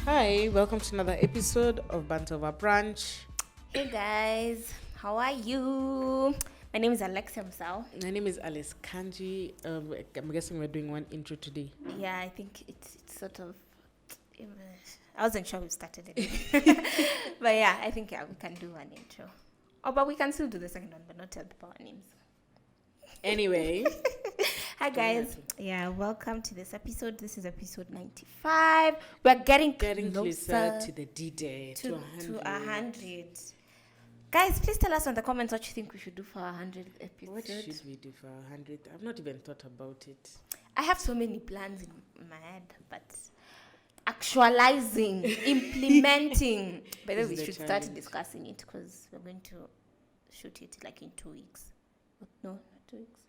Hi, welcome to another episode of Banter Over Brunch. Hey guys, how are you? My name is Alexia Musau. My name is Alice Kanji. I'm guessing we're doing one intro today. Yeah, I think it's sort of. I wasn't sure we started it, but yeah, I think we can do one intro. Oh, but we can still do the second one, but not tell people our names. Anyway. Hi guys. Yeah, welcome to this episode. This is episode 95. We're getting closer to the D-Day, to 100. Guys, please tell us in the comments what you think we should do for our 100th episode. What should we do for our 100th? I've not even thought about it. I have so many plans in my head, but actualizing, implementing. By the way, we should start discussing it because we're going to shoot it like in 2 weeks. No, not 2 weeks.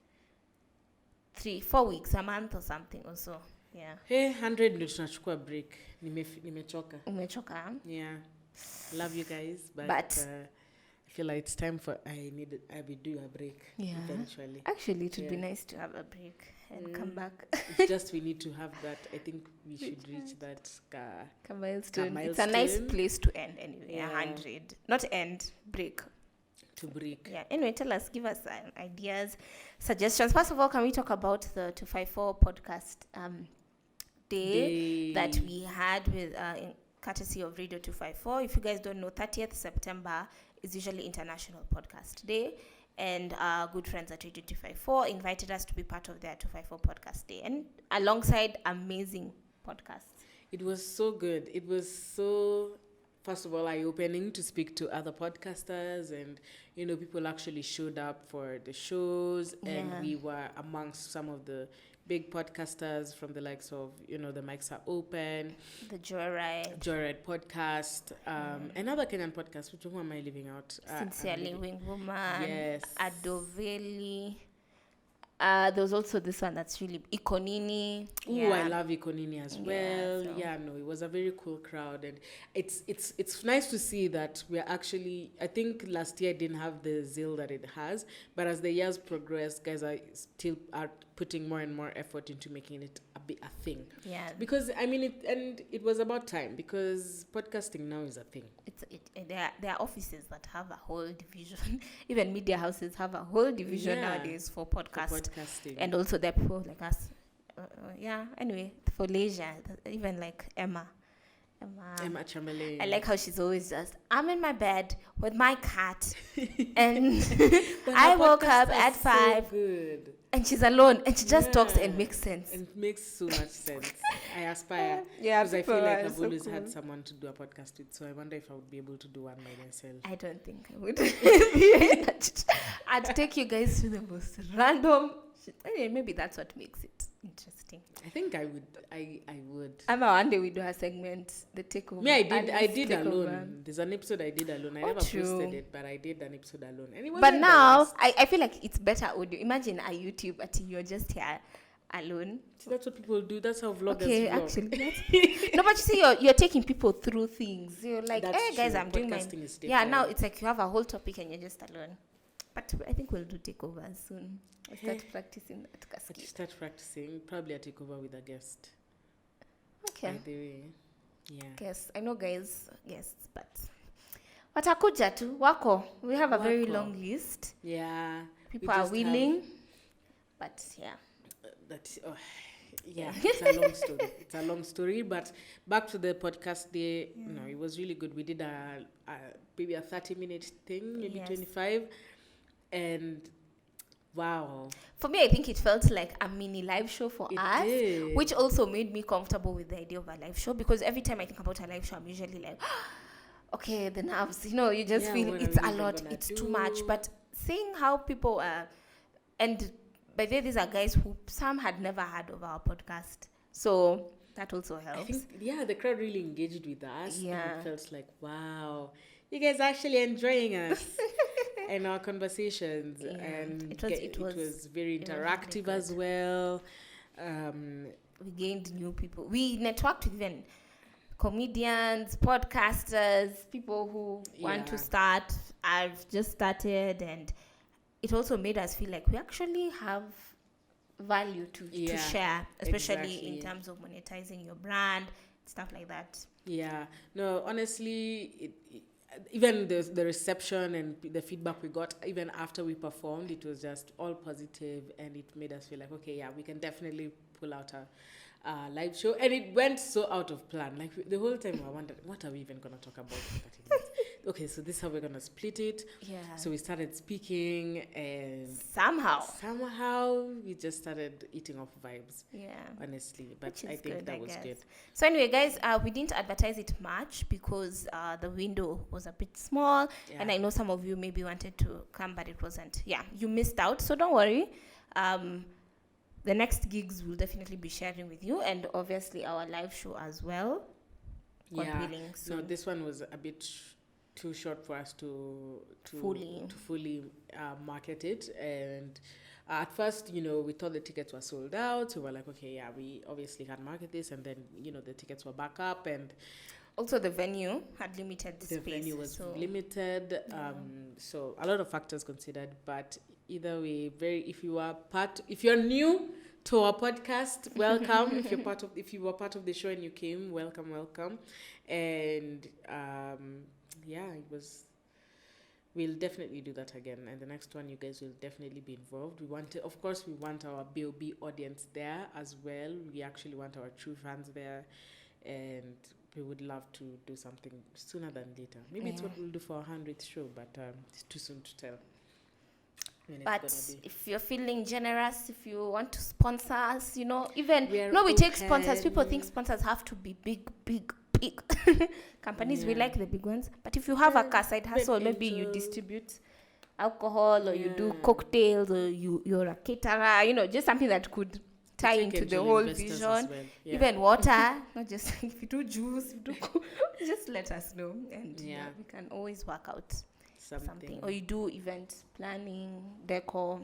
4 weeks, a month or something also. Yeah. Hey, 100 ndio tunachukua break. Nimechoka. Umechoka? Yeah. Love you guys, but I feel like it's time for I will do a break eventually. Actually, it would be nice to have a break and come back. It's just we need to have that. I think we should reach that milestone. It's a nice place to end anyway. 100. Not end, break. To break. Yeah. Anyway, tell us, give us ideas, suggestions. First of all, can we talk about the 254 podcast day that we had with in courtesy of Radio 254. If you guys don't know, 30th September is usually International Podcast Day, and our good friends at Radio 254 invited us to be part of their 254 Podcast Day, and alongside amazing podcasts. It was so good. It was so, first of all, eye-opening to speak to other podcasters, and people actually showed up for the shows, and we were amongst some of the big podcasters from the likes of, the Mics Are Open, the Joyride podcast, another Kenyan podcast, which one am I leaving out? Sincerely Wing Woman, yes, Adoveli. There was also this one that's really Ikonini. Oh, I love Ikonini as well. It was a very cool crowd, and it's nice to see that we're actually. I think last year didn't have the zeal that it has, but as the years progress, guys are putting more and more effort into making it a thing. Yeah. Because it was about time, because podcasting now is a thing. There are offices that have a whole division. Even media houses have a whole division nowadays for podcasting. And also there are people like us. Anyway, for leisure, even like Emma Chamberlain. I like how she's always just, I'm in my bed with my cat, and I woke up at 5. Good. And she's alone, and she just talks and makes sense. It makes so much sense. I aspire. Because I feel like I've always had someone to do a podcast with, so I wonder if I would be able to do one by myself. I don't think I would. I'd take you guys to the most random shit. Anyway, maybe that's what makes it interesting. I think I would. I would. One day we do a segment, the takeover. Me, I did alone. There's an episode I did alone. I never posted it, but I did an episode alone. And it but now, I feel like it's better audio. Imagine a YouTube, but you're just here alone. See, that's what people do. That's how vloggers vlog. Actually. No, but you see, you're taking people through things. You're like, that's hey, guys, true. I'm doing my... Yeah, now it's like you have a whole topic and you're just alone. But I think we'll do takeovers soon. I'll start practicing that cascade. Start practicing. Probably a takeover with a guest. Okay. By the way. Yeah. Yes, I know guests, but watakuja tu wako. We have a very long list. Yeah. People are willing, but yeah. It's a long story. It's a long story, but back to the podcast day. It was really good. We did maybe a 30-minute thing, maybe 25, and wow. For me, I think it felt like a mini live show for us, which also made me comfortable with the idea of a live show, because every time I think about a live show, I'm usually like, okay, the nerves, you just feel it's a lot, it's too much. But seeing how people and by the way, these are guys who some had never heard of our podcast, so that also helps. I think, the crowd really engaged with us. Yeah, it felt like, wow, you guys are actually enjoying us and our conversations, and it was very interactive as well. We gained new people. We networked with even comedians, podcasters, people who want to start. I've just started, and it also made us feel like we actually have value to share, especially in terms of monetizing your brand, stuff like that. Yeah. No, honestly, even the reception and the feedback we got, even after we performed, it was just all positive, and it made us feel like, okay, yeah, we can definitely pull out a live show. And it went so out of plan. Like, the whole time I wondered, what are we even going to talk about in 30 minutes? Okay, so this is how we're going to split it. Yeah. So we started speaking, and somehow we just started eating off vibes. Yeah. Honestly. But I think that was good. So anyway, guys, we didn't advertise it much because the window was a bit small. Yeah. And I know some of you maybe wanted to come, but it wasn't. Yeah, you missed out. So don't worry. The next gigs we'll definitely be sharing with you, and obviously our live show as well. God willing. So no, this one was a bit too short for us to fully market it. And at first, we thought the tickets were sold out, so we're like, okay, yeah, we obviously can't market this. And then the tickets were back up, and also the venue had limited space. The venue was limited. So a lot of factors considered, but either way, if you're new to our podcast, welcome. If you were part of the show and you came, welcome. And we'll definitely do that again. And the next one, you guys will definitely be involved. We want our BOB audience there as well. We actually want our true fans there, and we would love to do something sooner than later. Maybe it's what we'll do for our 100th show, but it's too soon to tell. But if you're feeling generous, if you want to sponsor us, we take sponsors. People think sponsors have to be big companies. We like the big ones. But if you have a side hustle, maybe you distribute alcohol, or you do cocktails, or you're a caterer, just something that could tie into the whole vision. Well. Yeah. Even water, not just if you do juice, just let us know, and we can always work out something. Or you do event planning, decor.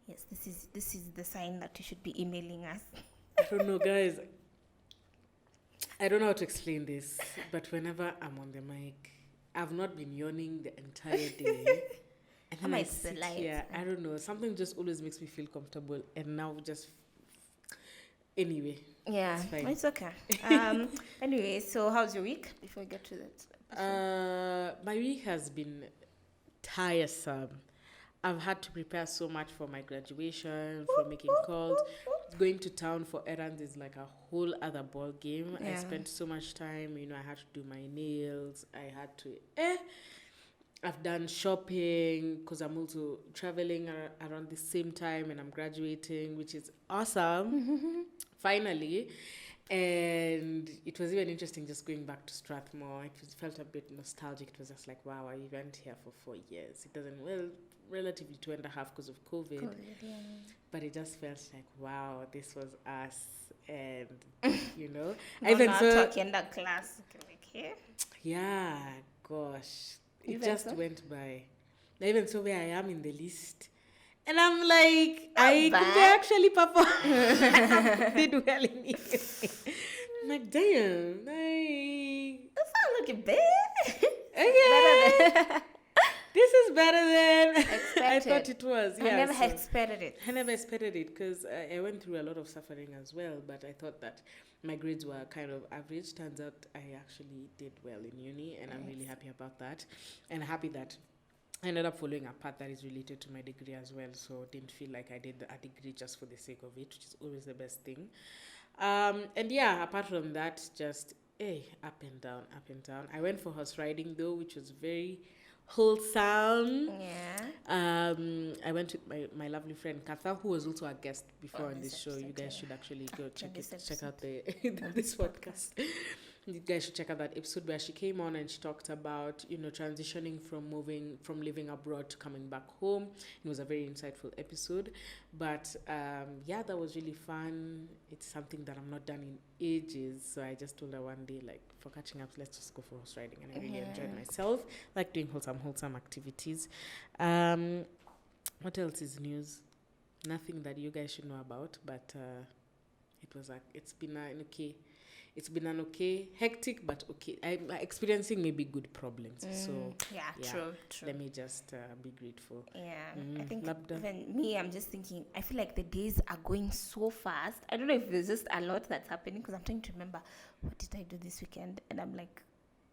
Yes, this is the sign that you should be emailing us. I don't know, guys. I don't know how to explain this, but whenever I'm on the mic, I've not been yawning the entire day. And then I sit here, I don't know, something just always makes me feel comfortable, and now anyway. Yeah, it's okay. Anyway, so how's your week before we get to that? My week has been tiresome. I've had to prepare so much for my graduation, for making calls. Going to town for errands is like a whole other ball game. Yeah. I spent so much time, I had to do my nails. I had to, I've done shopping because I'm also traveling around the same time, and I'm graduating, which is awesome. Finally. And it was even interesting just going back to Strathmore. It felt a bit nostalgic. It was just like, wow, I went here for 4 years. It doesn't, relatively 2.5 because of COVID. But it just felt like, wow, this was us. And, I even saw class. Okay. Yeah, gosh. It just went by. I even saw where I am in the list. And I'm like, I could actually perform. Did well in it. I'm like, damn. That's not looking bad. Okay. This is better than I thought it was. I never expected it. I never expected it because I went through a lot of suffering as well. But I thought that my grades were kind of average. Turns out I actually did well in uni, and I'm really happy about that. And happy that I ended up following a path that is related to my degree as well, so didn't feel like I did a degree just for the sake of it, which is always the best thing. And yeah, apart from that, just up and down. I went for horse riding though, which was very wholesome. Yeah. I went with my lovely friend Katha, who was also a guest before on this show. You guys should actually go check out this podcast. You guys should check out that episode where she came on and she talked about, transitioning from living abroad to coming back home. It was a very insightful episode. But that was really fun. It's something that I'm not done in ages. So I just told her one day, like, for catching up, let's just go for horse riding. And I really enjoyed myself, like doing wholesome activities. What else is news? Nothing that you guys should know about, but it's been it's been an hectic but okay. I'm experiencing maybe good problems. So true. Let me just be grateful. I think even me, I'm just thinking, I feel like the days are going so fast. I don't know if there's just a lot that's happening, because I'm trying to remember, what did I do this weekend? And I'm like,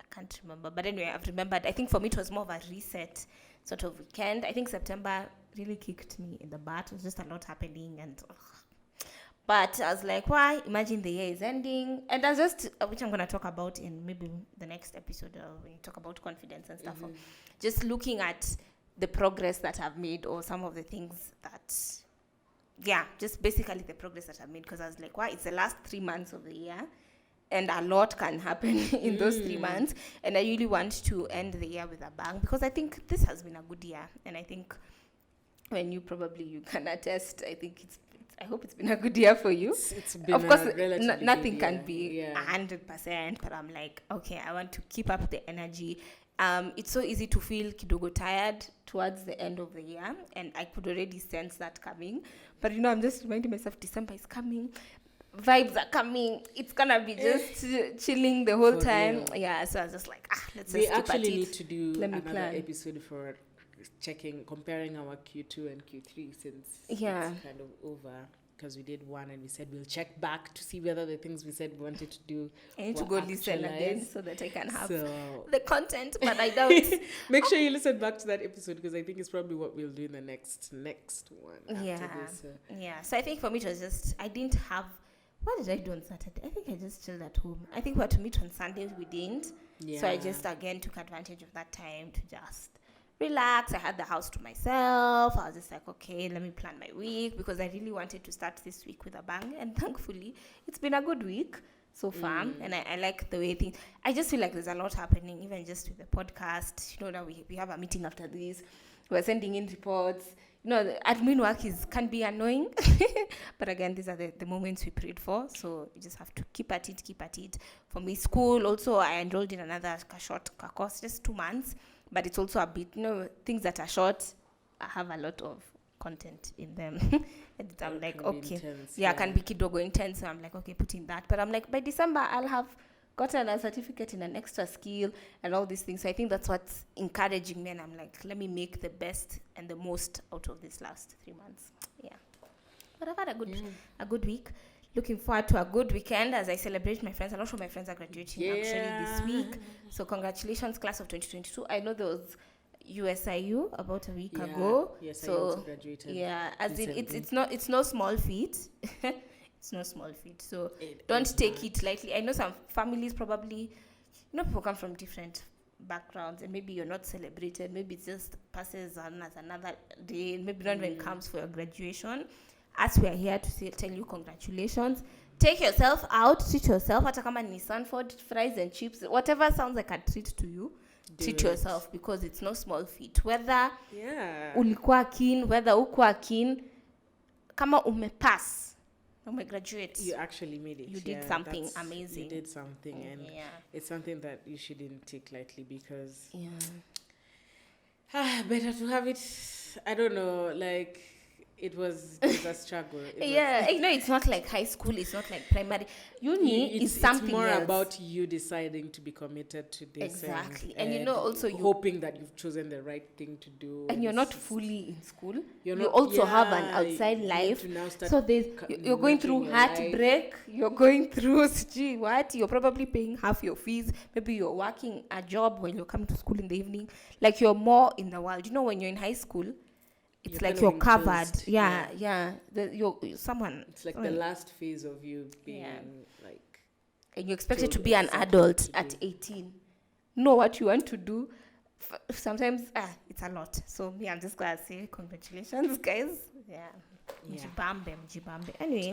I can't remember. But anyway, I've remembered. I think for me, it was more of a reset sort of weekend. I think September really kicked me in the butt. It was just a lot happening, and but I was like, why? Imagine the year is ending. And that's just, which I'm going to talk about in maybe the next episode when you talk about confidence and stuff. Just looking at the progress that I've made, or some of the things that, just basically the progress that I've made. Because I was like, why? It's the last 3 months of the year. And a lot can happen in those 3 months. And I really want to end the year with a bang, because I think this has been a good year. And I think when you can attest, I hope it's been a good year for you. It's been, of course, good nothing can year. be 100%, but I'm like, okay, I want to keep up the energy. It's so easy to feel kidogo tired towards the end of the year, and I could already sense that coming. But I'm just reminding myself, December is coming, vibes are coming. It's gonna be just chilling the whole time. Real. Yeah, so I was just like, let's just keep at it. We actually need to do another episode for comparing our Q2 and Q3, since it's kind of over, because we did one and we said we'll check back to see whether the things we said we wanted to do. I need to go listen again so that I can have the content, but I don't. Make sure you listen back to that episode, because I think it's probably what we'll do in the next one. So I think for me it was just, I didn't have, what did I do on Saturday? I think I just chilled at home. I think we had to meet on Sundays, we didn't. So I just again took advantage of that time to just relax. I had the house to myself. I was just like, okay, let me plan my week, because I really wanted to start this week with a bang. And thankfully, it's been a good week so far. And I like the way things, I just feel like there's a lot happening, even just with the podcast. Now we have a meeting after this. We're sending in reports. The admin work can be annoying. But again, these are the moments we prayed for. So you just have to keep at it. For me, school, also, I enrolled in another short course, just 2 months. But it's also a bit, things that are short, I have a lot of content in them. And I'm like, okay. Can be kidogo intense. So I'm like, okay, put in that. But I'm like, by December, I'll have gotten a certificate in an extra skill and all these things. So I think that's what's encouraging me. And I'm like, let me make the best and the most out of this last 3 months. Yeah. But I've had a good week. Looking forward to a good weekend as I celebrate my friends. A lot of my friends are graduating actually this week. So congratulations, class of 2022. I know there was USIU about a week ago. Yes, so graduated. As in it's no small feat. It's no small feat. So don't take it lightly. I know some families probably, people come from different backgrounds, and maybe you're not celebrated. Maybe it just passes on as another day. Maybe not when it comes for your graduation. As we are here to tell you congratulations. Take yourself out, treat yourself. Hata kama ni Sanford, fries and chips, whatever sounds like a treat to you, treat yourself, because it's no small feat. Whether ulikuwa keen, whether ukuwa keen, kama umepass, graduate, you actually made it. You did something amazing. You did something, and it's something that you shouldn't take lightly, because better to have it. I don't know, like. It was a struggle. It's not like high school. It's not like primary. Uni is something It's more else. about you deciding to be committed to this. Exactly. And also you hoping that you've chosen the right thing to do. And you're not fully in school. You also have an outside life. So you're going through heartbreak. You're going through what? You're probably paying half your fees. Maybe you're working a job when you're coming to school in the evening. Like you're more in the world. When you're in high school, it's like you're covered. You're someone. It's like the last phase of you being like. And you're expected to be an adult at 18. Know what you want to do. Sometimes it's a lot. So I'm just gonna say congratulations, guys. Mjibambe. Anyway.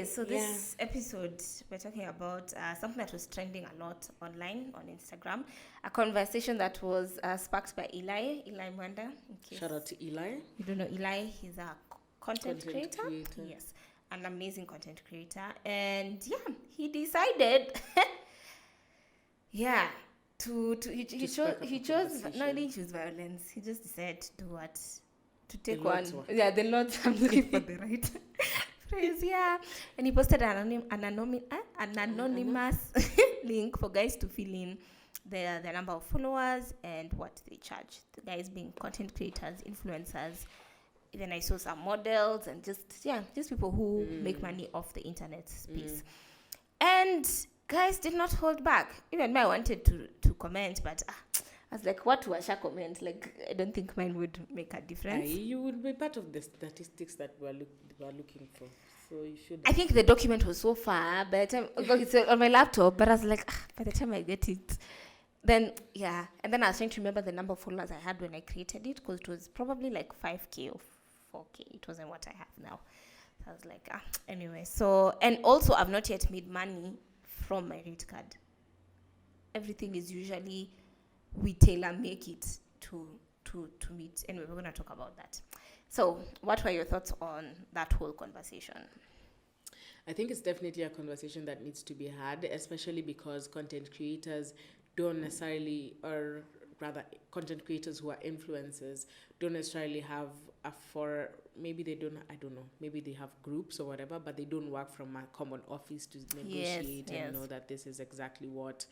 So this episode, we're talking about something that was trending a lot online on Instagram. A conversation that was sparked by Eli Mwenda. Shout out to Eli. You don't know Eli, he's a content creator. Yes, an amazing content creator. And he decided, he chose not only choose violence, he just decided to do what? To take one. The Lord's, I'm looking for the right phrase, yeah. And he posted an anonymous link for guys to fill in the number of followers and what they charge. The guys being content creators, influencers. Even I saw some models and just people who make money off the internet space. And guys did not hold back. Even me, I wanted to comment, but I was like, what was I comment? Like, I don't think mine would make a difference. You would be part of the statistics that we're looking for. So you should. I think the document was so far. By the time it's on my laptop, but I was like, by the time I get it, then yeah. And then I was trying to remember the number of followers I had when I created it, because it was probably like 5K or 4K. It wasn't what I have now. So I was like, anyway. So, and also I've not yet made money from my rate card. Everything is usually we tailor make it to meet. Anyway, we're going to talk about that. So what were your thoughts on that whole conversation? I think it's definitely a conversation that needs to be had, especially because content creators don't necessarily, or rather content creators who are influencers don't necessarily have maybe they don't, I don't know, maybe they have groups or whatever, but they don't work from a common office to negotiate and know that this is exactly what,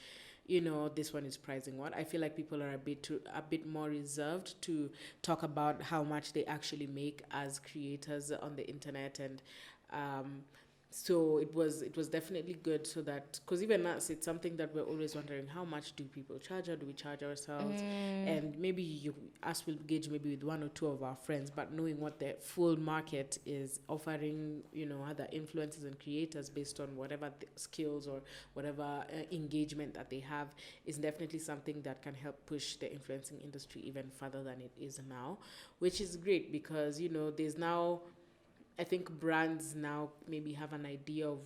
this one is pricing what. I feel like people are a bit more reserved to talk about how much they actually make as creators on the internet, and so it was definitely good, so that, because even us, it's something that we're always wondering, how much do people charge, or do we charge ourselves? And maybe us will gauge maybe with one or two of our friends, but knowing what the full market is offering, other influencers and creators based on whatever skills or whatever engagement that they have, is definitely something that can help push the influencing industry even further than it is now, which is great, because there's now, I think brands now maybe have an idea of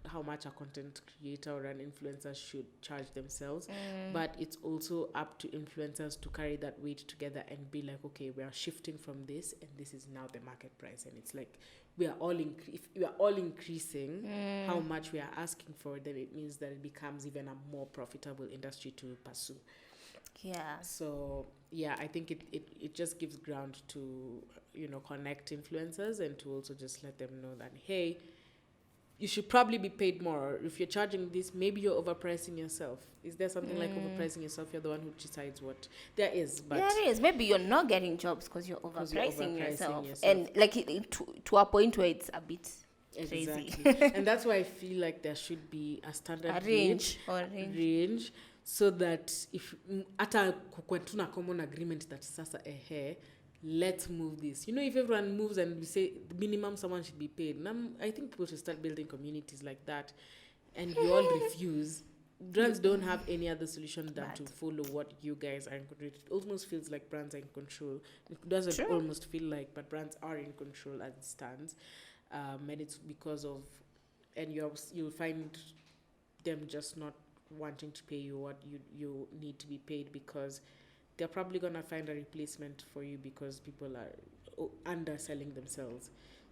how much a content creator or an influencer should charge themselves, but it's also up to influencers to carry that weight together and be like, okay, we are shifting from this, and this is now the market price, and it's like if we are all increasing how much we are asking for, then it means that it becomes even a more profitable industry to pursue. Yeah. So yeah, I think it just gives ground to connect influencers, and to also just let them know that, hey, you should probably be paid more. If you're charging this, maybe you're overpricing yourself. Is there something like overpricing yourself? You're the one who decides what there is. But there is. Maybe you're not getting jobs because you're overpricing yourself. And like to a point where it's a bit crazy. And that's why I feel like there should be a standard range, so that if ata kukwe common agreement that sasa let's move this. If everyone moves and we say the minimum someone should be paid, I think people should start building communities like that. And we all refuse. Brands don't have any other solution than to follow what you guys are in control. It almost feels like brands are in control. It doesn't almost feel like, but brands are in control as it stands. And it's because of, and you'll find them just not wanting to pay you what you need to be paid, because they're probably going to find a replacement for you because people are underselling themselves.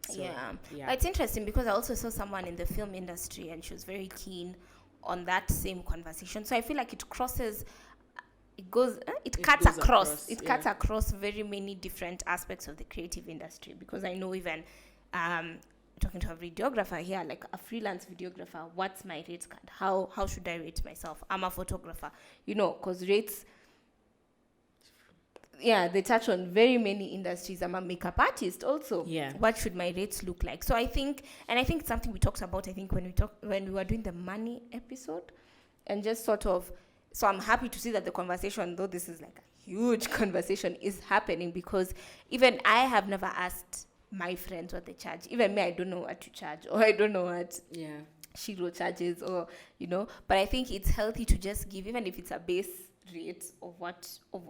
So, yeah. It's interesting because I also saw someone in the film industry, and she was very keen on that same conversation. So I feel like it cuts across very many different aspects of the creative industry, because I know even talking to a videographer here, like a freelance videographer, what's my rate card? How should I rate myself? I'm a photographer, because rates, they touch on very many industries. I'm a makeup artist also. Yeah. What should my rates look like? So I think it's something we talked about, I think, when we were doing the money episode, and just sort of, so I'm happy to see that the conversation, though this is like a huge conversation, is happening, because even I have never asked my friends what they charge. Even me, I don't know what to charge, or I don't know what Shiro charges, or but I think it's healthy to just give, even if it's a base rate of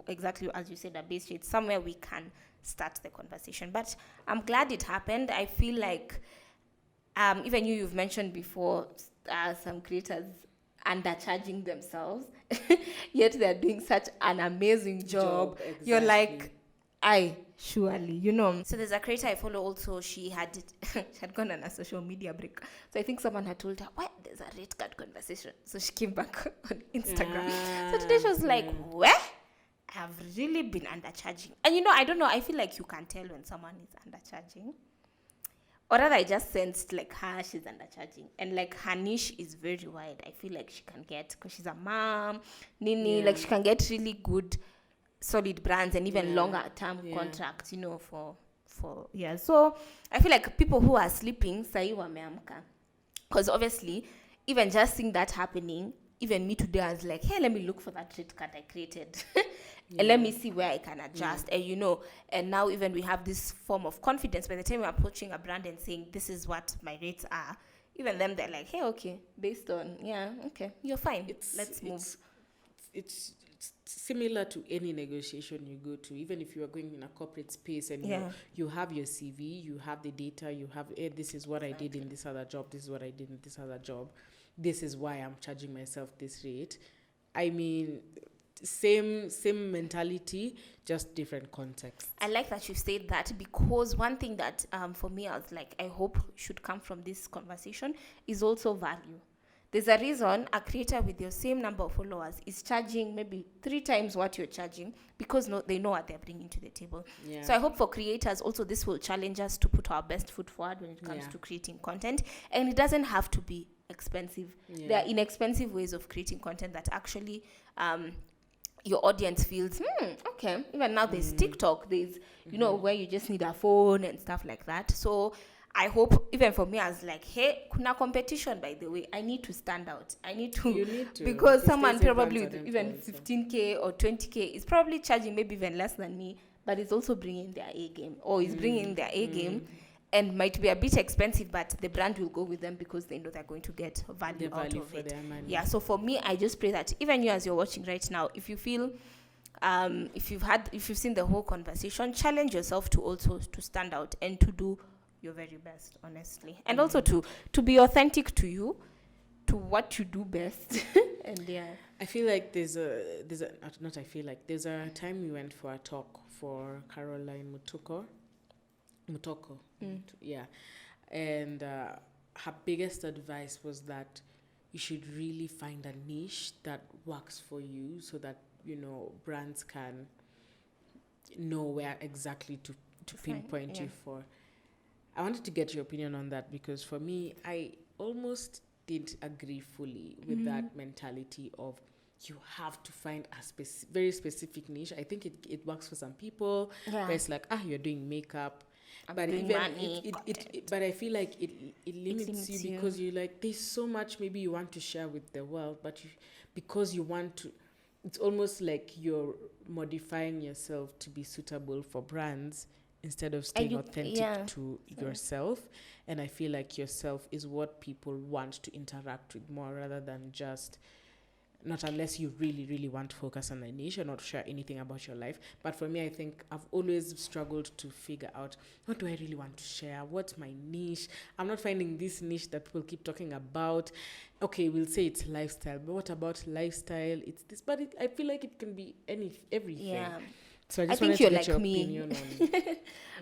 exactly as you said, a base rate, somewhere we can start the conversation. But I'm glad it happened. I feel like even you've mentioned before, some creators undercharging themselves, yet they're doing such an amazing job. Exactly. You're like, surely, So there's a creator I follow also. She had gone on a social media break. So I think someone had told her, why there's a rate card conversation. So she came back on Instagram. So today she was like, where? I've really been undercharging. And I don't know, I feel like you can tell when someone is undercharging. or rather I just sensed like her, she's undercharging, and like her niche is very wide. I feel like she can get, because she's a mom, Nini, like she can get really good solid brands and even longer term contracts, you know, for yeah. So I feel like people who are sleeping sahi wameamka, because obviously even just seeing that happening, even me today I was like, hey, let me look for that rate card I created and let me see where I can adjust. And you know, and now even we have this form of confidence by the time we're approaching a brand and saying this is what my rates are, even them they're like, hey, okay, based on okay, you're fine, let's move. It's similar to any negotiation you go to, even if you are going in a corporate space and you have your CV, you have the data, you have, this is what I did in this other job, this is what I did in this other job, this is why I'm charging myself this rate. I mean, same mentality, just different context. I like that you said that, because one thing that for me I was like, I hope should come from this conversation is also value. There's a reason a creator with your same number of followers is charging maybe 3 times what you're charging, because they know what they're bringing to the table. Yeah. So I hope for creators also this will challenge us to put our best foot forward when it comes to creating content. And it doesn't have to be expensive. Yeah. There are inexpensive ways of creating content that actually your audience feels, okay. Even now there's TikTok, there's, you know, where you just need a phone and stuff like that. So I hope, even for me, I was like, hey, kuna competition, by the way. I need to stand out. You need to. Because someone probably with even 15K or 20K is probably charging maybe even less than me, but it's also bringing their A game, or is bringing their A game, and might be a bit expensive, but the brand will go with them because they know they're going to get value out of it. Yeah, so for me, I just pray that even you, as you're watching right now, if you feel, if you've seen the whole conversation, challenge yourself to also to stand out and to do your very best, honestly, and also to be authentic to you, to what you do best. And I feel like there's a time we went for a talk for Caroline Mutoko, and her biggest advice was that you should really find a niche that works for you, so that, you know, brands can know where exactly to pinpoint you for. I wanted to get your opinion on that, because for me, I almost didn't agree fully with that mentality of you have to find a very specific niche. I think it works for some people, where it's like, you're doing makeup, but but I feel like it limits you, because you're like, there's so much maybe you want to share with the world, but because you want to, it's almost like you're modifying yourself to be suitable for brands, instead of staying authentic to yourself. And I feel like yourself is what people want to interact with more, rather than just, not unless you really, really want to focus on a niche or not share anything about your life. But for me, I think I've always struggled to figure out, what do I really want to share? What's my niche? I'm not finding this niche that people keep talking about. Okay, we'll say it's lifestyle, but what about lifestyle? It's this, but I feel like it can be everything. Yeah. So I think you're like me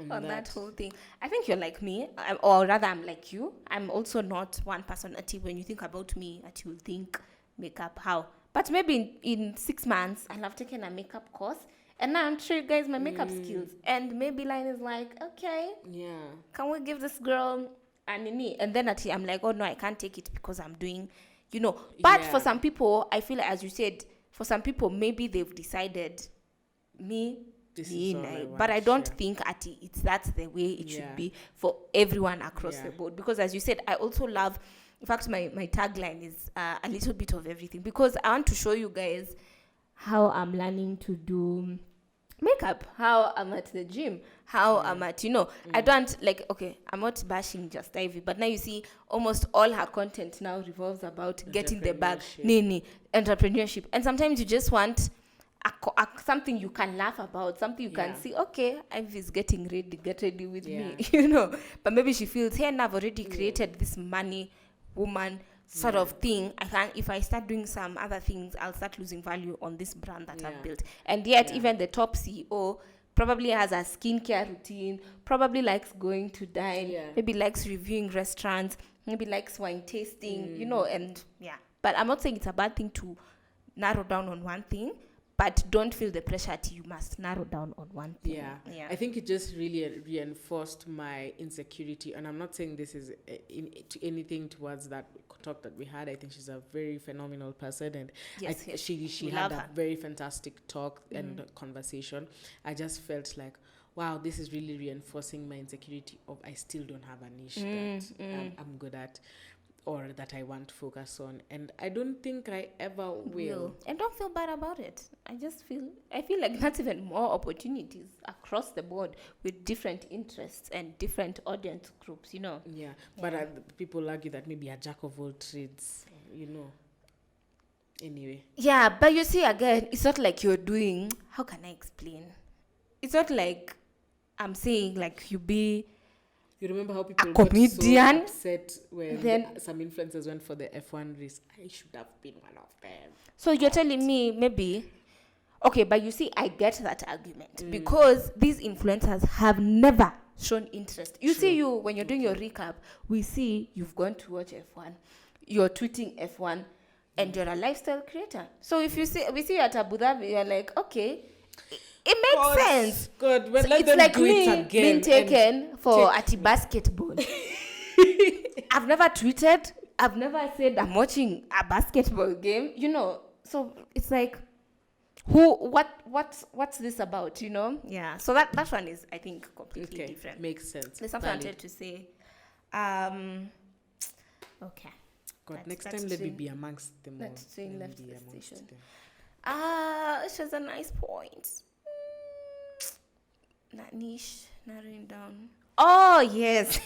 on that whole thing. I think you're like me, or rather I'm like you. I'm also not one personality. When you think about me, that you will think makeup, how? But maybe in 6 months, I'll have taken a makeup course, and now I'm sure you guys my makeup skills. And maybe Line is like, okay, can we give this girl a nini? And then I'm like, oh no, I can't take it because I'm doing, you know. But for some people, I feel like, as you said, for some people, maybe they've decided, but I don't think that's the way it should be for everyone across the board. Because as you said, I also love, in fact, my tagline is a little bit of everything, because I want to show you guys how I'm learning to do makeup, how I'm at the gym, how I'm at, you know, I don't like, okay, I'm not bashing Just Ivy, but now you see almost all her content now revolves about getting the bag, entrepreneurship. And sometimes you just want something you can laugh about, something you can see, okay, Ivy's getting ready, get ready with me, you know. But maybe she feels, hey, I've already created this money woman sort of thing. If I start doing some other things, I'll start losing value on this brand that I've built. And yet even the top CEO probably has a skincare routine, probably likes going to dine, maybe likes reviewing restaurants, maybe likes wine tasting, you know. And but I'm not saying it's a bad thing to narrow down on one thing, but don't feel the pressure that you must narrow down on one thing. Yeah. I think it just really reinforced my insecurity, and I'm not saying this is anything towards that talk that we had. I think she's a very phenomenal person, and she had a very fantastic talk and conversation. I just felt like, wow, this is really reinforcing my insecurity of I still don't have a niche that I'm good at, or that I want to focus on, and I don't think I ever will. And don't feel bad about it. I feel like that's even more opportunities across the board with different interests and different audience groups, But people argue that maybe a jack of all trades, anyway. Yeah, but you see, again, it's not like you're doing, how can I explain? It's not like I'm saying like you remember how people got so upset when some influencers went for the F1 race? I should have been one of them. So you're telling me maybe, okay, but you see, I get that argument because these influencers have never shown interest. You see, when you're doing your recap, we see you've gone to watch F1, you're tweeting F1, and you're a lifestyle creator. So if we see you at Abu Dhabi, you're like, okay, it makes sense. Good. Well, so it's like me being taken for basketball. I've never tweeted. I've never said I'm watching a basketball game. So it's like, what's this about? Yeah. So that one is, I think, completely different. Makes sense. There's something I wanted to say. Okay. God, next time let me be amongst them all. Let's say left the station. She has a nice point. That niche, narrowing down. Oh, yes.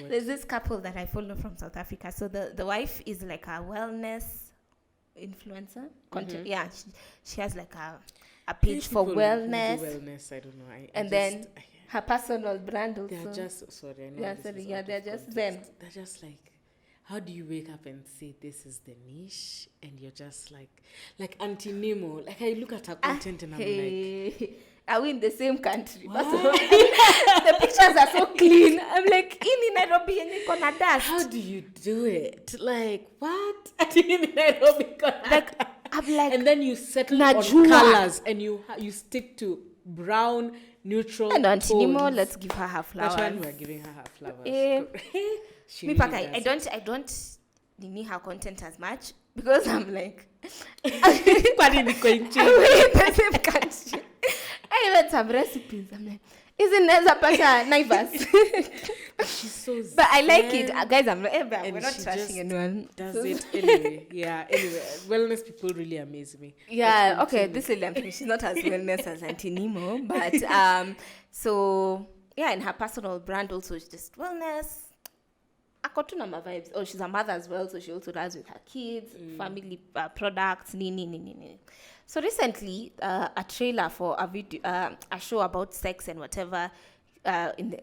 There's this couple that I follow from South Africa. So the wife is like a wellness influencer. Content. Yeah, she has like a page for wellness. Wellness, I don't know. And then her personal brand also. They're just, sorry, I know. Yeah, sorry, yeah, they're just them. They're just like, how do you wake up and say this is the niche, and you're just like Auntie Nemo? Like, I look at her content and I'm like, are we in the same country? The pictures are so clean. I'm like, in Nairobi and you gonna dust. How do you do it? Like, what? In Nairobi, I'm like, and then you settle on colors and you stick to brown, neutral. And Auntie Nemo, let's give her flowers. That's when we're giving her flowers. I don't need her content as much because I'm like, I'm in the same country. I even some recipes. I'm like, isn't Zapata Naivas? She's so zen. But I like it. Guys, we're not trashing anyone. Does it anyway. Yeah, anyway. Wellness people really amaze me. Yeah, okay. This is she's not as wellness as Auntie Nemo. But so yeah, in her personal brand also it's just wellness. Akotuna vibes. Oh, she's a mother as well, so she also does with her kids, family products, So recently, a trailer for a video, a show about sex and whatever, in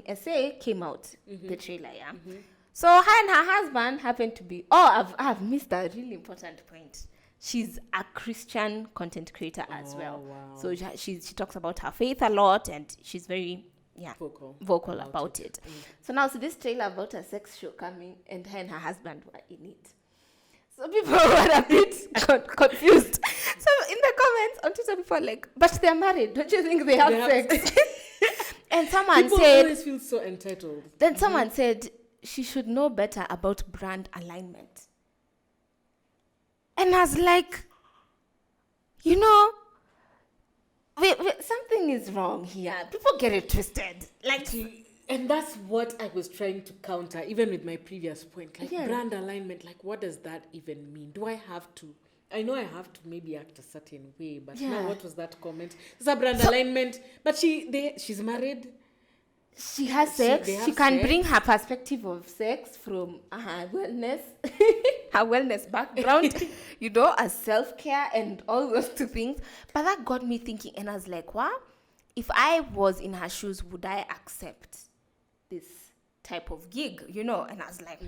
essay came out. The trailer, yeah. So her and her husband happened to be. Oh, I've missed a really important point. She's a Christian content creator as well. Wow. So she talks about her faith a lot, and she's very vocal about it. So now, this trailer about a sex show coming, and her husband were in it. So people were a bit confused. So in the comments on Twitter, people are like, but they're married. Don't you think they have sex? And someone people said... always feel so entitled. Then someone said she should know better about brand alignment. And I was like, something is wrong here. People get it twisted. And that's what I was trying to counter, even with my previous point. Brand alignment, what does that even mean? Do I have to? I know I have to maybe act a certain way, but now what was that comment? It's a brand alignment, but she's married. She has sex. She can bring her perspective of sex from her wellness, her wellness background, as self-care and all those two things. But that got me thinking, and I was like, what? If I was in her shoes, would I accept this type of gig, And I was like,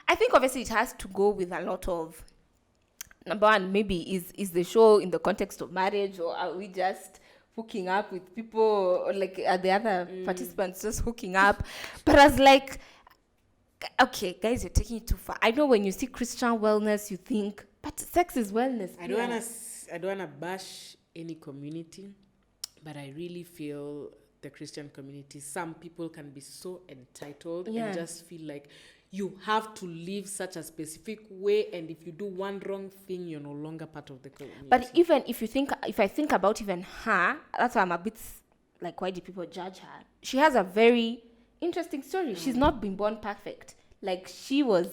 I think obviously it has to go with a lot of, number one, maybe is the show in the context of marriage, or are we just hooking up with people, or are the other participants just hooking up? But I was like, okay, guys, you're taking it too far. I know when you see Christian wellness, you think, but sex is wellness. I don't want to I don't want to bash any community, but I really feel the Christian community, some people can be so entitled and just feel like you have to live such a specific way, and if you do one wrong thing, you're no longer part of the community. But even if I think about even her, that's why I'm a bit like, why do people judge her? She has a very interesting story. She's not been born perfect. Like, she was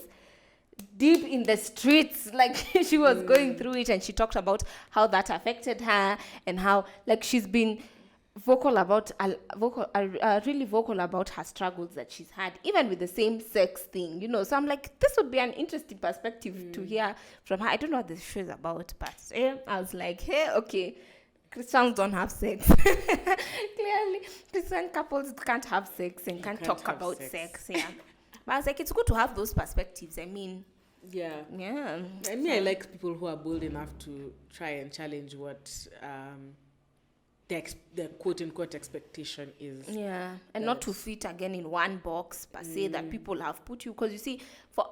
deep in the streets, like she was going through it, and she talked about how that affected her and how, like, she's been really vocal about her struggles that she's had, even with the same sex thing, you know. So I'm like, this would be an interesting perspective to hear from her. I don't know what the show is about, but I was like, hey, okay, Christians don't have sex. Clearly, Christian couples can't have sex and can't talk about sex. Yeah. But I was like, it's good to have those perspectives. I mean, yeah. I mean, I like people who are bold enough to try and challenge what the quote-unquote expectation is. Yeah, and not to fit again in one box per se that people have put you. Because you see,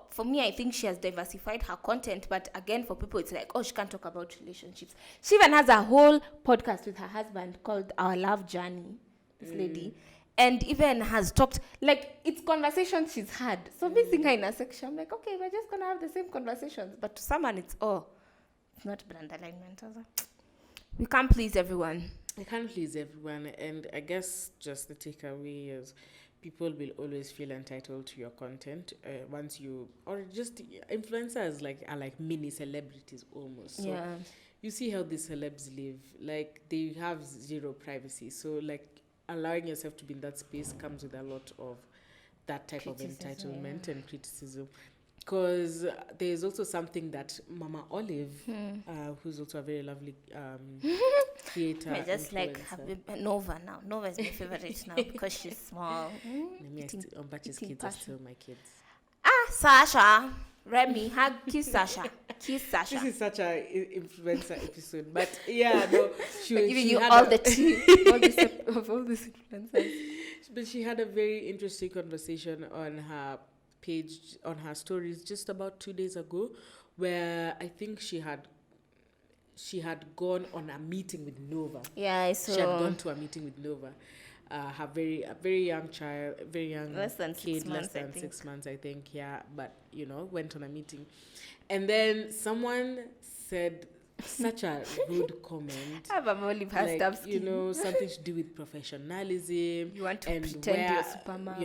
for me, I think she has diversified her content. But again, for people, it's like, oh, she can't talk about relationships. She even has a whole podcast with her husband called Our Love Journey, this lady. And even has talked, like, it's conversations she's had. So missing her in a section, I'm like, okay, we're just going to have the same conversations. But to someone, it's not brand alignment. We can't please everyone. I can't please everyone, and I guess just the takeaway is people will always feel entitled to your content once you, or just influencers are like mini celebrities almost. So you see how these celebs live, like they have zero privacy. So like allowing yourself to be in that space comes with a lot of that type of entitlement and criticism. Because there's also something that Mama Olive, who's also a very lovely creator. I just like Nova now. Nova is my favorite now because she's small. Umbachi's kids are still my kids. Sasha. Remy, kiss Sasha. Kiss Sasha. This is such an influencer episode. But yeah, no. She giving you all the tea of all these influencers. But she had a very interesting conversation on her page, on her stories, just about 2 days ago, where I think she had gone on a meeting with Nova. Yeah, I saw. She had gone to a meeting with Nova. Her a very young child, very young less than kid, 6 months, less than 6 months, I think. Yeah, but went on a meeting, and then someone said such a rude comment. Olive has stuff skin. Something to do with professionalism. You want to pretend you're Superman.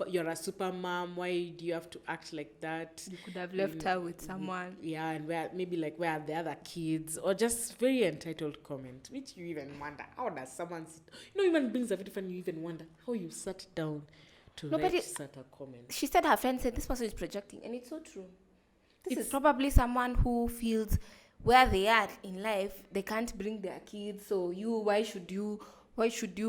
You're a super mom. Why do you have to act like that? You could have left her with someone. Yeah, and where are the other kids? Or just very entitled comment, which you even wonder, how does someone sit? Even brings a bit fun. You even wonder how you sat down to write such a comment. She said her friend said this person is projecting, and it's so true. This is probably someone who feels where they are in life, they can't bring their kids. So why should you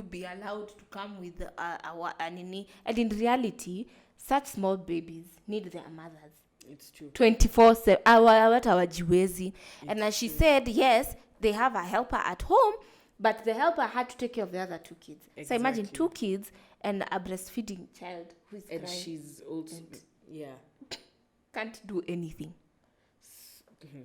be allowed to come with a nini? And in reality, such small babies need their mothers. It's true. 24/7. And as she said, yes, they have a helper at home, but the helper had to take care of the other 2 kids. Exactly. So imagine 2 kids and a breastfeeding child who is crying. And she's also can't do anything.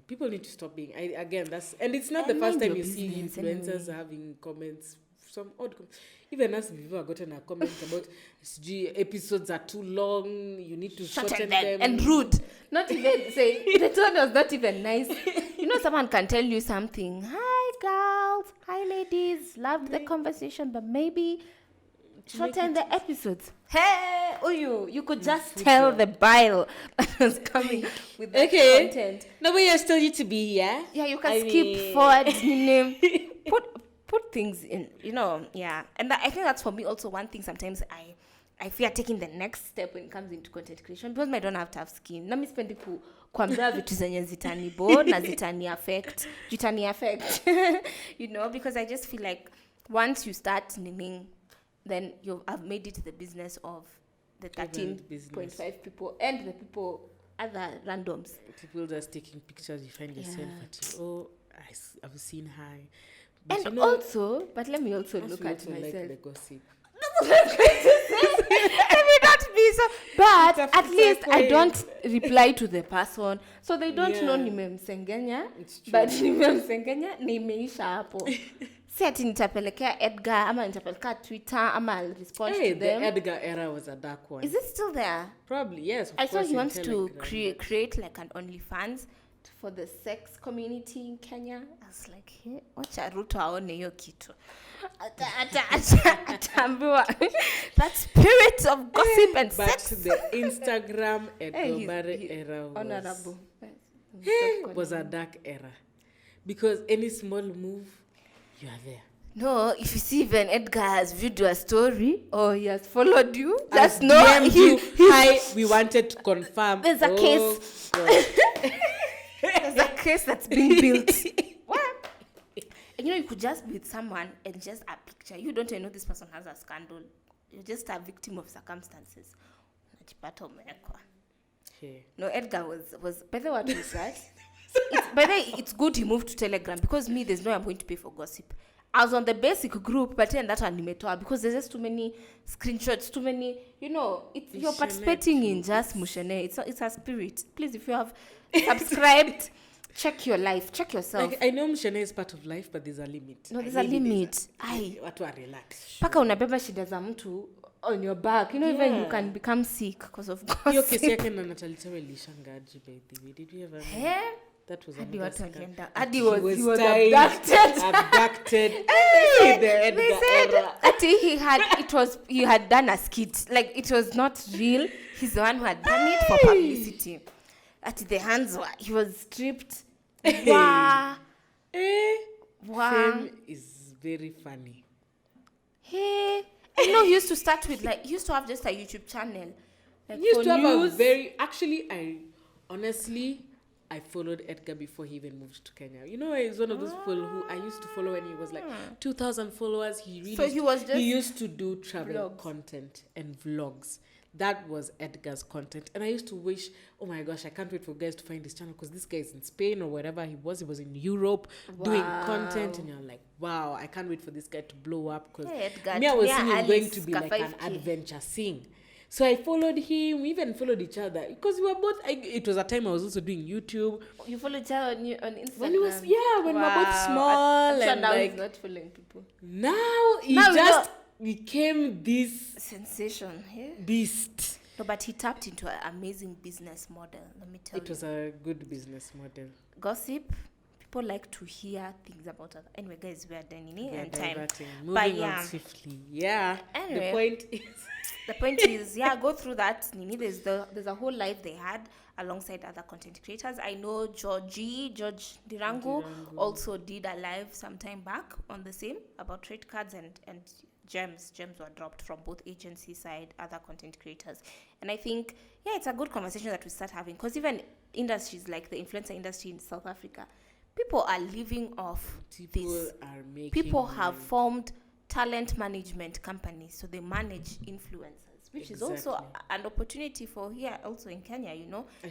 People need to stop being. And it's not the first time you see influencers having comments, some odd comments. Even us, we've ever gotten a comment about episodes are too long, you need to shorten them. And rude. Not even saying, the tone was not even nice. Someone can tell you something. Hi, girls. Hi, ladies. Loved the conversation, but maybe shorten the episodes. Hey, you could just tell the bile that was coming with the content. No, but you still need to be here. Yeah, you can skip forward. Put things in, yeah. And I think that's for me also one thing sometimes I fear taking the next step when it comes into content creation, because I don't have to have skin. Na mi spendi kuambia vitu zenye zitani bore na zitani affect, because I just feel like once you start naming, then you have made it the business of the 13.5 people and the people, other randoms. People just taking pictures, you find yourself at, I've seen her. But and but let me also look at myself. Like the gossip. Let me not be so. But at least I don't reply to the person, so they don't know nimemsengenya, but nimemsengenya nimeisha hapo. Si ati nitapelekea Edgar ama nitapelekea Twitter ama I'll respond to them. The Edgar era was a dark one. Is it still there? Probably, yes. I saw he wants to create like an OnlyFans for the sex community in Kenya. I was like, hey, wacha Ruto aone hiyo kitu. Ataambiwa that spirit of gossip and sex. But the Instagram Edgar era was a dark era. Because any small move, you are there. No, if you see when Edgar has viewed your story or he has followed you, just know hi, we wanted to confirm. There's a case. There's a case that's being built. What? And you could just be with someone and just a picture. You don't even know this person has a scandal. You're just a victim of circumstances. No, Edgar was by the way, what is that? By the way, it's good he moved to Telegram because there's no way I'm going to pay for gossip. I was on the basic group, but then that one nimetoa because there's just too many screenshots, too many, you're participating in just mushene. It's a spirit. Please, if you have subscribed, check your life, check yourself. I know mushene is part of life, but there's a limit. No, there's a limit. Watu are relaxed. Paka unabeba shida za mtu on your back. Even you can become sick because of gossip. Hiyo kesi yake na Natalie Tewe ilishangaji by the way. Did you ever That was Adi he was abducted. They said that he had done a skit. Like it was not real. He's the one who had done it for publicity. At the hands he was stripped. Wow. Fame is very funny. Hey. He used to start with he used to have just a YouTube channel. He used to have I followed Edgar before he even moved to Kenya. He's one of those people who I used to follow when he was like 2,000 followers. He used to do travel content and vlogs. That was Edgar's content. And I used to wish, oh my gosh, I can't wait for guys to find this channel because this guy is in Spain or wherever he was. He was in Europe doing content. And you're like, wow, I can't wait for this guy to blow up because I was seeing him going to be like an adventure scene. So I followed him. We even followed each other because we were both. It was a time I was also doing YouTube. You followed each other on Instagram. When we were both small and now he's not following people. Now he just became this sensation. Beast. No, but he tapped into an amazing business model. Let me tell you. It was a good business model. Gossip. People like to hear things about others. Anyway, guys, we are done in time. Moving on swiftly. Yeah. Anyway, the point is, go through that. Nini, there's a whole life they had alongside other content creators. I know George Dirango also did a live some time back on the same about trade cards and gems. Gems were dropped from both agency side, other content creators. And I think, it's a good conversation that we start having because even industries like the influencer industry in South Africa, people are living off this. People have formed talent management companies, so they manage influencers, which is also an opportunity for here also in Kenya,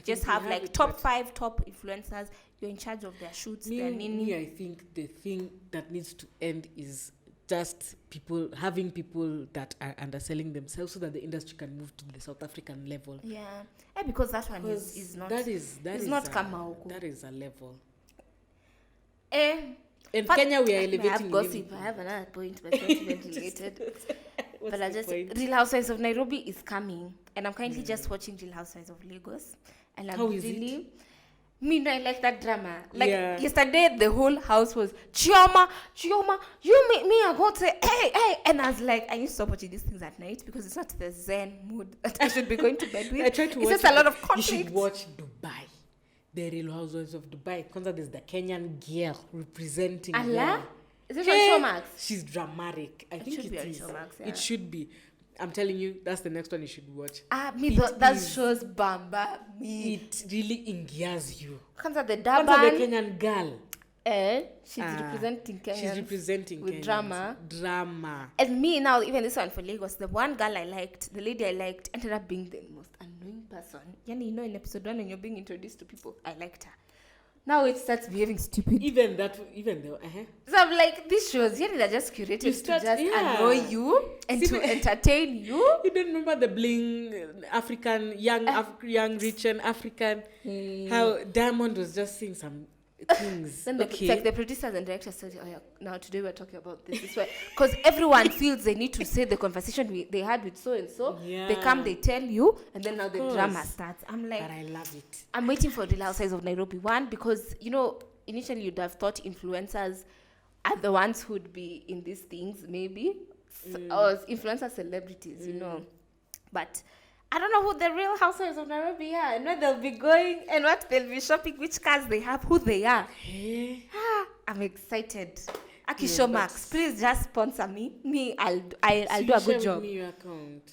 just have like top 5 top influencers. You're in charge of their shoots, their nini. I think the thing that needs to end is just having people that are underselling themselves so that the industry can move to the South African level. Yeah, because that one is not. That is not Kamauku. That is a level. In Kenya, we are elevating. I have another point, but it's not even related. But Real Housewives of Nairobi is coming, and I'm currently just watching Real Housewives of Lagos. And I'm really, I like that drama. Yesterday, the whole house was Chioma, you make me. I go to hey, and I was like, I need to stop watching these things at night because it's not the Zen mood that I should be going to bed with. I try to watch. It's just a lot of conflict. You should watch Dubai. The Real Housewives of Dubai. There's the Kenyan girl representing. Allah? Is it on Showmax? She's dramatic. I think it is. Showmax, It should be. I'm telling you, that's the next one you should watch. That shows Bamba. It really engages you. The the Kenyan girl. She's representing Kenya. She's representing with Kenyans. Drama. And me now, even this one for Lagos, the one girl I liked, the lady I liked, ended up being the most annoying person. In episode 1 when you're being introduced to people, I liked her. Now it starts behaving stupid. Even though, So I'm like, these shows, they're just curated to just annoy you and to entertain you. You don't remember the bling African, young, rich and African, how Diamond was just saying some things. Then it's like the producers and directors said, oh yeah, now today we're talking about this way. Because everyone feels they need to say the conversation they had with so-and-so. Yeah. They come, they tell you, and then now the drama starts. I'm like... But I love it. I'm waiting for Real Housewives of Nairobi 1 because, initially you'd have thought influencers are the ones who'd be in these things, maybe. Or influencer celebrities, But... I don't know who the Real Housewives of Nairobi are and where they'll be going and what they'll be shopping, which cars they have, who they are. I'm excited. Aki Showmax, please just sponsor me. I'll do a good job. Me your account.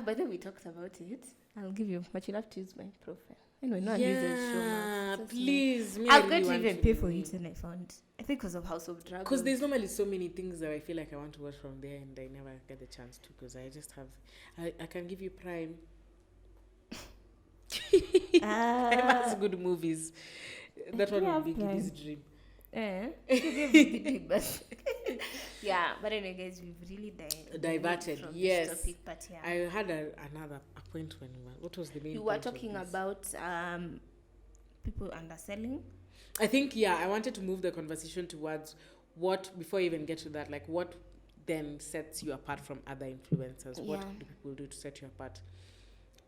By the way, we talked about it. I'll give you, but you'll have to use my profile. Anyway, no one uses Showmax. Please. I'm going to even pay for it and I found. I think because of House of Dragons. Because there's normally so many things that I feel like I want to watch from there and I never get the chance to because I just have... I can give you Prime. Prime has good movies. That one would be Gideon's dream. Yeah, but anyway, guys, we've really diverted from this topic, but yeah. I had another point when what was the main? You were talking about people underselling. I think I wanted to move the conversation towards what before you even get to that, like what then sets you apart from other influencers. What do people do to set you apart?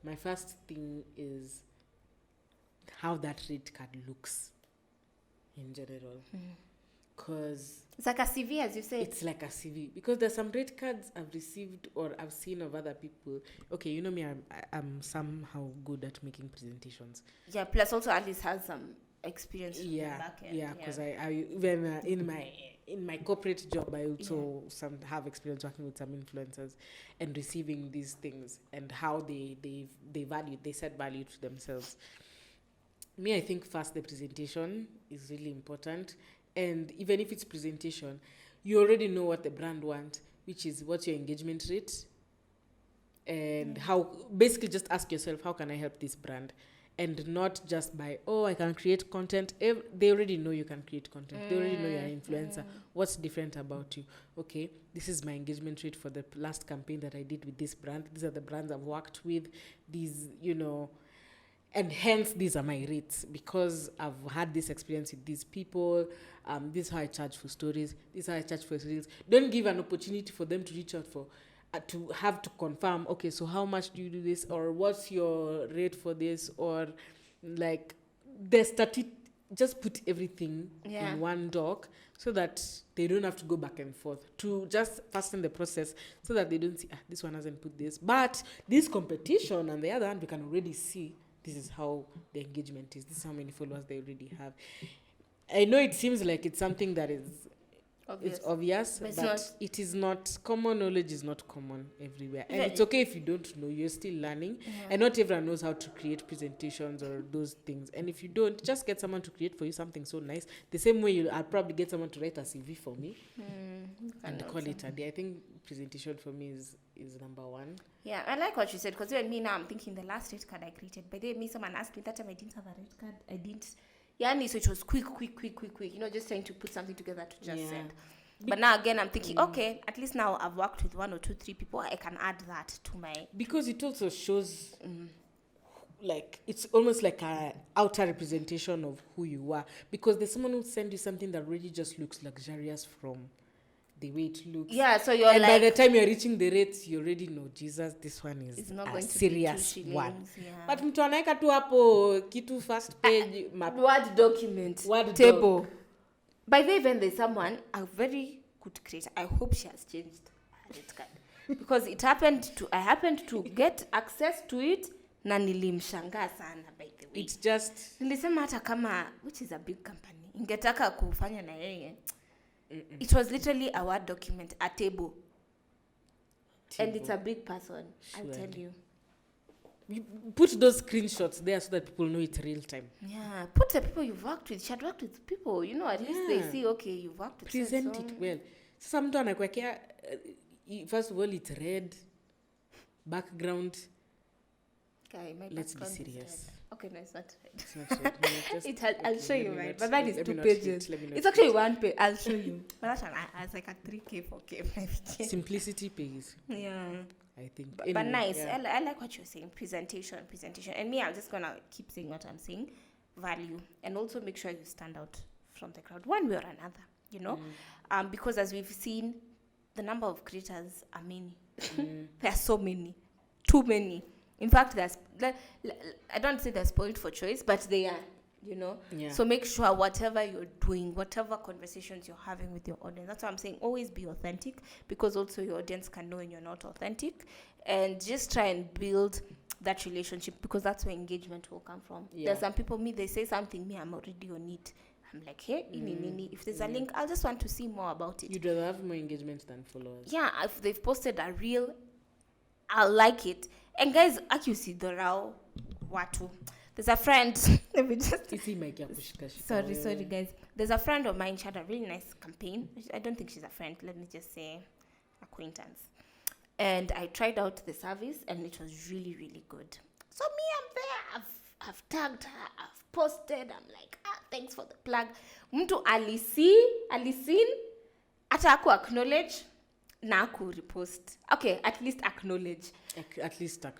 My first thing is how that rate card looks in general. Because it's like a CV, as you say. It's like a CV. Because there's some rate cards I've received or I've seen of other people. Okay, you know me, I'm somehow good at making presentations. Yeah, plus also at least has some experience in the back end. Yeah, because I even in my corporate job, I also have experience working with some influencers and receiving these things and how they set value to themselves. Me, I think first the presentation is really important. And even if it's presentation, you already know what the brand wants, which is what's your engagement rate. And how, basically just ask yourself, how can I help this brand? And not just by, I can create content. They already know you can create content. They already know you're an influencer. What's different about you? Okay, this is my engagement rate for the last campaign that I did with this brand. These are the brands I've worked with. These, and hence these are my rates because I've had this experience with these people. This is how I charge for stories. This is how I charge for reels. Don't give an opportunity for them to reach out for, to have to confirm, okay, so how much do you do this? Or what's your rate for this? Or like just put everything in one doc so that they don't have to go back and forth to just fasten the process so that they don't see, this one hasn't put this. But this competition on the other hand, we can already see this is how the engagement is. This is how many followers they already have. I know it seems like it's something that is obvious, but it is not. Common knowledge is not common everywhere. And it's okay if you don't know, you're still learning. And not everyone knows how to create presentations or those things. And if you don't, just get someone to create for you something so nice. The same way I'll probably get someone to write a CV for me and call it a day. I think presentation for me is number one. Yeah, I like what you said because even me now, I'm thinking the last rate card I created. By the way, someone asked me that time I didn't have a rate card. I didn't. So it was quick. Just trying to put something together to just send. But now again, I'm thinking, okay, at least now I've worked with 1 or 2, 3 people. I can add that to my... Because it also shows, like, it's almost like an outer representation of who you are. Because there's someone who send you something that really just looks luxurious from the way it looks. Yeah, so you're and by the time you're reaching the rates, you already know, Jesus, this one is not a serious one. But mtu anaeka tu hapo kitu first page word document table. By the way, when there's someone a very good creator, I hope she has changed her rate card because I happened to get access to it na nilimshangaa sana. By the way, it's just nilisema hata kama which is a big company ingetaka kufanya na yeye. It was literally a word document, a table. And it's a big person, I'll tell you. You put those screenshots there so that people know it's real time. Yeah, put the people you've worked with. She had worked with people, at least they see, okay, you've worked with present it well. Some mtu anakuwekea, first of all, it's red, background. Okay, Let's be serious. Okay, no, it's not red. It's not red. No, I'll show you mine. But that is 2 pages. pages. It's actually 1 page. I'll show you. But that one, I was like a 3K, 4K, 5K. Simplicity pays. Yeah. I think. But nice. Yeah. I like what you're saying. Presentation. And me, I'm just going to keep saying what I'm saying. Value. And also make sure you stand out from the crowd one way or another, you know. Because as we've seen, the number of creators are many. There are so many. Too many. In fact, I don't say they're spoiled for choice, but they are, you know. Yeah. So make sure whatever you're doing, whatever conversations you're having with your audience, that's what I'm saying, always be authentic, because also your audience can know when you're not authentic. And just try and build that relationship, because that's where engagement will come from. Yeah. There's some people, they say something, I'm already on it. I'm like, hey, if there's a link, I just want to see more about it. You'd rather have more engagement than followers. Yeah, if they've posted a reel, I'll like it. And guys, see the raw watu. There's a friend. Let me just. Sorry, guys. There's a friend of mine. She had a really nice campaign. I don't think she's a friend. Let me just say acquaintance. And I tried out the service, and it was really, really good. So me, I'm there. I've tagged her. I've posted. I'm like, thanks for the plug. Mtu alisin, ata aku acknowledge. Naku repost. Okay, at least acknowledge.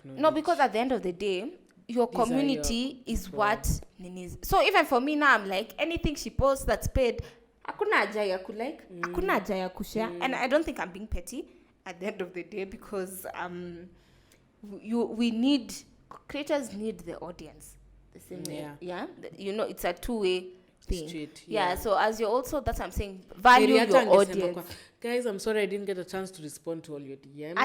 No, because at the end of the day, your community is what is. So even for me now, I'm like, anything she posts that's paid, hakuna haja ya kulike, hakuna haja ya kushare. And I don't think I'm being petty at the end of the day, because creators need the audience the same way. Yeah. You know, it's a two-way thing. Straight, yeah. So as you're also, that's what I'm saying, value your audience. Guys, I'm sorry I didn't get a chance to respond to all your DMs.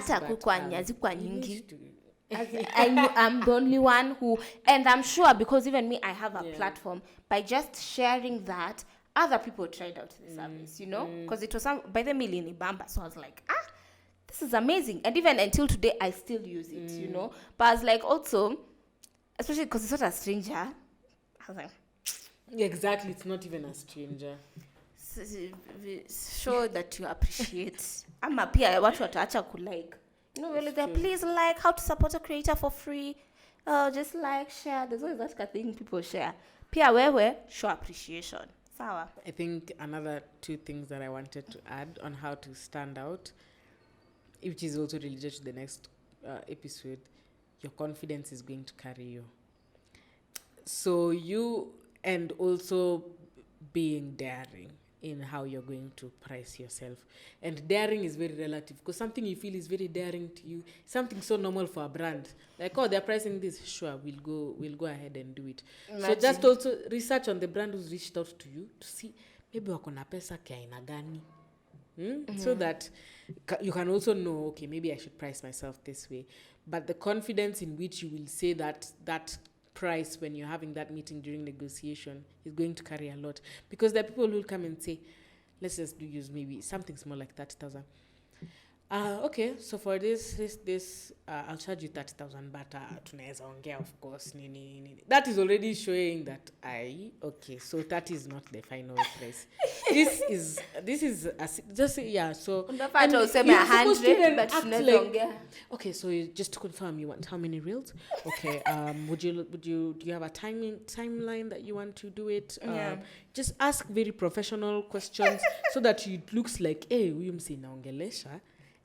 I'm the only one who, and I'm sure, because even me, I have a platform. By just sharing that, other people tried out the service, you know, because it was by the million Bamba. So I was like, this is amazing. And even until today, I still use it, you know. But I was like, also, especially because it's not a stranger, I was like, exactly, it's not even a stranger. Show that you appreciate. I'm happy what wataacha kulike. You know, really, please like how to support a creator for free. Just like, share. There's always that thing people share. Pia wewe, show appreciation. Sawa. I think another 2 things that I wanted to add on how to stand out, which is also related to the next episode, your confidence is going to carry you. So and also being daring in how you're going to price yourself. And daring is very relative, because something you feel is very daring to you, something so normal for a brand, like, they're pricing this, sure, we'll go ahead and do it. Imagine. So just also research on the brand who's reached out to you to see maybe wako na pesa kiaina gani, so that you can also know, okay, maybe I should price myself this way. But the confidence in which you will say that price when you're having that meeting during negotiation is going to carry a lot, because there are people who will come and say, let's just use maybe something small like 30,000. Okay, so for this I'll charge you 30,000, but tunaweza ongea, of course, that is already showing that so that is not the final price. This is just so and useme 100, but tunaweza ongea. Okay, so just to confirm, you want how many reels? Okay, do you have a timeline that you want to do it? Just ask very professional questions so that it looks like, huyu msi naongelesha.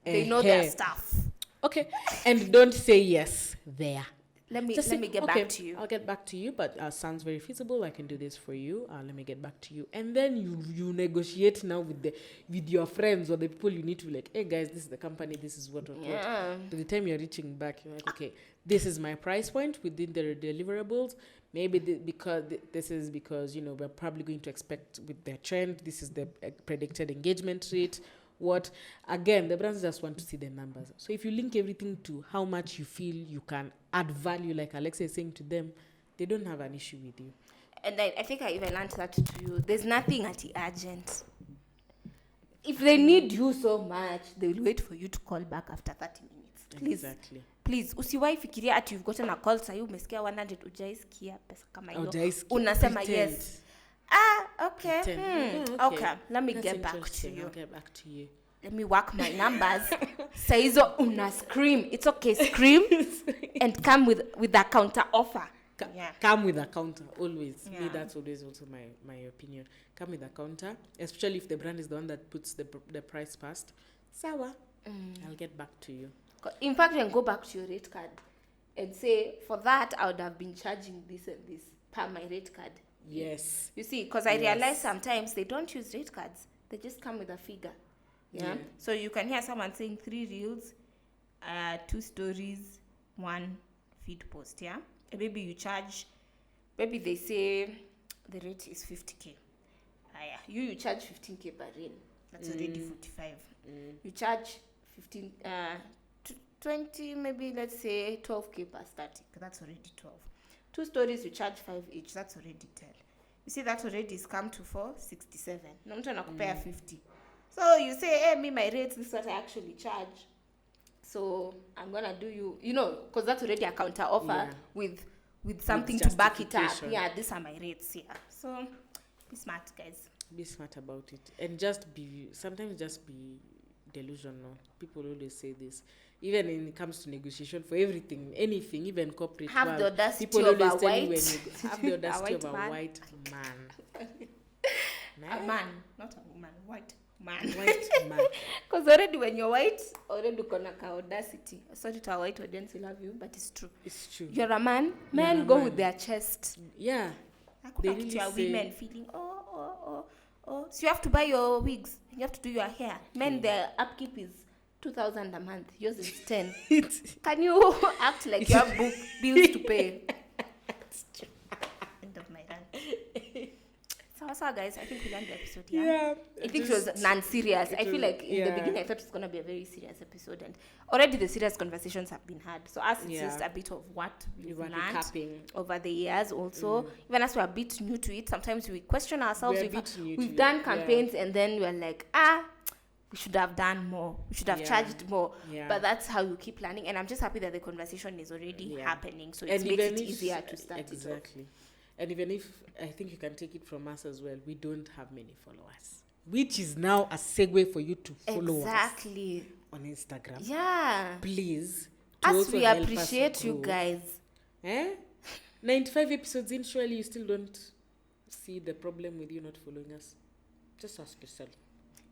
They know their stuff. Okay. And don't say yes there. Let me get back to you. I'll get back to you, but sounds very feasible. I can do this for you. Let me get back to you. And then you negotiate now with your friends or the people you need to, like, hey guys, this is the company, this is what. By the time you're reaching back, you're like, okay, this is my price point within the deliverables. Maybe because, you know, we're probably going to expect with the trend, this is the predicted engagement rate. What again, the brands just want to see the numbers. So if you link everything to how much you feel you can add value, like Alexia is saying to them, they don't have an issue with you. And I think I even answered that to you. There's nothing urgent. If they need you so much, they will wait for you to call back after 30 minutes. Please. Exactly. Please, usiwahi fikiria ati you've gotten a call, sahi umesikia 100, ujaisikia pesa kama hiyo. Unasema yes. Okay. Okay. Let me get back to you. I'll get back to you. Let me work my numbers. Saizo una scream. It's okay, scream and come with a counter offer. Come with a counter, always. Yeah. Me, that's always also my opinion. Come with a counter, especially if the brand is the one that puts the price first. Sawa, I'll get back to you. In fact, you can go back to your rate card and say, for that, I would have been charging this and this per my rate card. Yes. You see, because I realize sometimes they don't use rate cards. They just come with a figure. Yeah. So you can hear someone saying 3 reels, 2 stories, 1 feed post. Yeah. And maybe you charge, maybe they say the rate is 50K. You charge 15K per reel. That's already 45. You charge 20, maybe let's say 12K per static. That's already 12. 2 stories, you charge 5 each. That's already 10. You see, that already is come to 467. No, I'm trying to compare 50. So you say, hey, me, my rates, this is what I actually charge. So I'm going to do you, because that's already a counter offer with something to back it up. Yeah, these are my rates. Yeah. So be smart, guys. Be smart about it. And sometimes just be delusional. People always say this. Even when it comes to negotiation for everything, anything, even corporate have the audacity people of always a tell you white have the audacity of a white man. A man, not a woman, white man. White man. Because already when you're white, already gonna audacity. Sorry to our white audience, we love you, but it's true. It's true. You're a man. Men go with their chest. Yeah. They really say women feeling oh. So you have to buy your wigs. You have to do your hair. Men, their upkeep is 2,000 a month. Yours is 10. Can you act like you have book bills to pay? End of my rant. So guys, I think we learned the episode. Yeah. I think it was non-serious. I feel like in the beginning I thought it was gonna be a very serious episode, and already the serious conversations have been had. So us, it's just a bit of what we've learned over the years. Also, even as we're a bit new to it, sometimes we question ourselves. We've done campaigns, and then we're like, we should have done more. We should have charged more. Yeah. But that's how you keep learning. And I'm just happy that the conversation is already happening. So it makes it easier to start exactly. It off. And even if, I think you can take it from us as well, we don't have many followers. Which is now a segue for you to follow us on Instagram. Yeah. Please. As we appreciate you guys. 95 episodes in, surely you still don't see the problem with you not following us. Just ask yourself.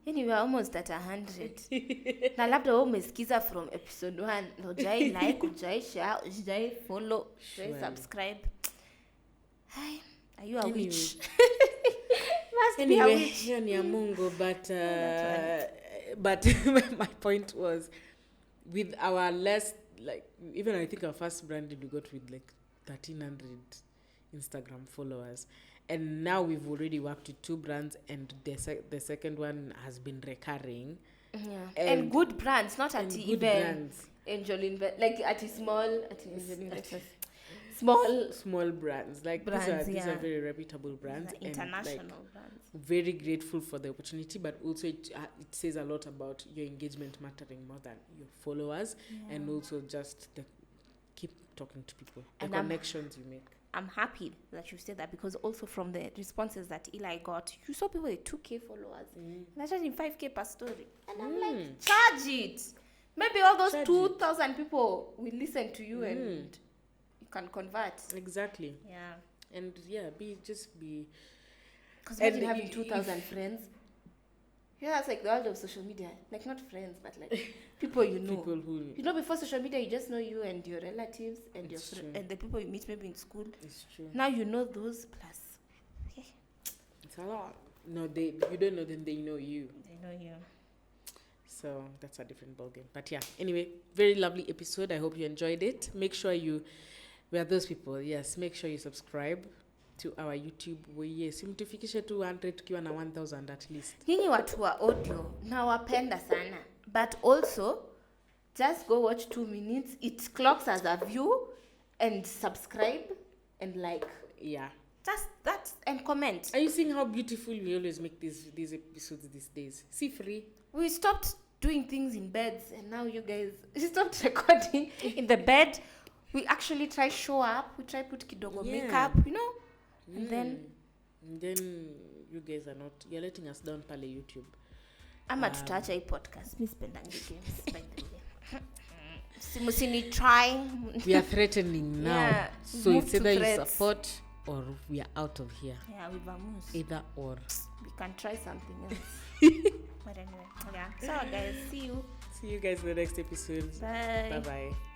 Yani we're almost at 100. Na labda wewe umesikiza from episode 1. Hujai like, hujai share, hujai follow, hujai subscribe. Hi, are you a witch? Must be a witch. Ni ya Mungu, but my point was, with our less, like, even I think our first brand we got with like 1,300 Instagram followers. And now we've already worked with 2 brands, and the second one has been recurring. Yeah. And good brands, not at even brands. Angel invest, like at small brands. Like brands, these are very reputable brands, international and brands. Very grateful for the opportunity, but also it says a lot about your engagement mattering more than your followers, and also just keep talking to people, the connections you make. I'm happy that you said that, because also from the responses that Eli got, you saw people with 2K followers. They're charging 5K per story. And I'm like, charge it. Maybe all those 2,000 people will listen to you and you can convert. Exactly. Yeah. And because imagine having 2,000 friends. Yeah, that's like the world of social media. Like, not friends, but like people you know. People who... before social media, you just know you and your relatives and and the people you meet maybe in school. It's true. Now you know those plus. Yeah. It's a lot. No, you don't know them, they know you. They know you. So that's a different ballgame. But yeah, anyway, very lovely episode. I hope you enjoyed it. Make sure we are those people. Yes, make sure you subscribe to our YouTube. Simtufikishe 200 tukiwa na 1,000 at least. Nyinyi watu wa audio nawapenda sana, but also just go watch 2 minutes. It clocks as a view, and subscribe and like. Yeah. Just that, and comment. Are you seeing how beautiful we always make these episodes these days? See, free. We stopped doing things in beds, and now you guys stopped recording in the bed. We actually try show up. We try put kidogo makeup, and then you guys are not. You're letting us down pale YouTube. Ama tutaacha hii podcast. Mimi sipendangi games by the way. Musini try. We are threatening now. Yeah, So it's either you support or we are out of here. Yeah, we vamos. Either or. We can try something else. But anyway, yeah. So guys, see you. See you guys in the next episode. Bye. Bye-bye.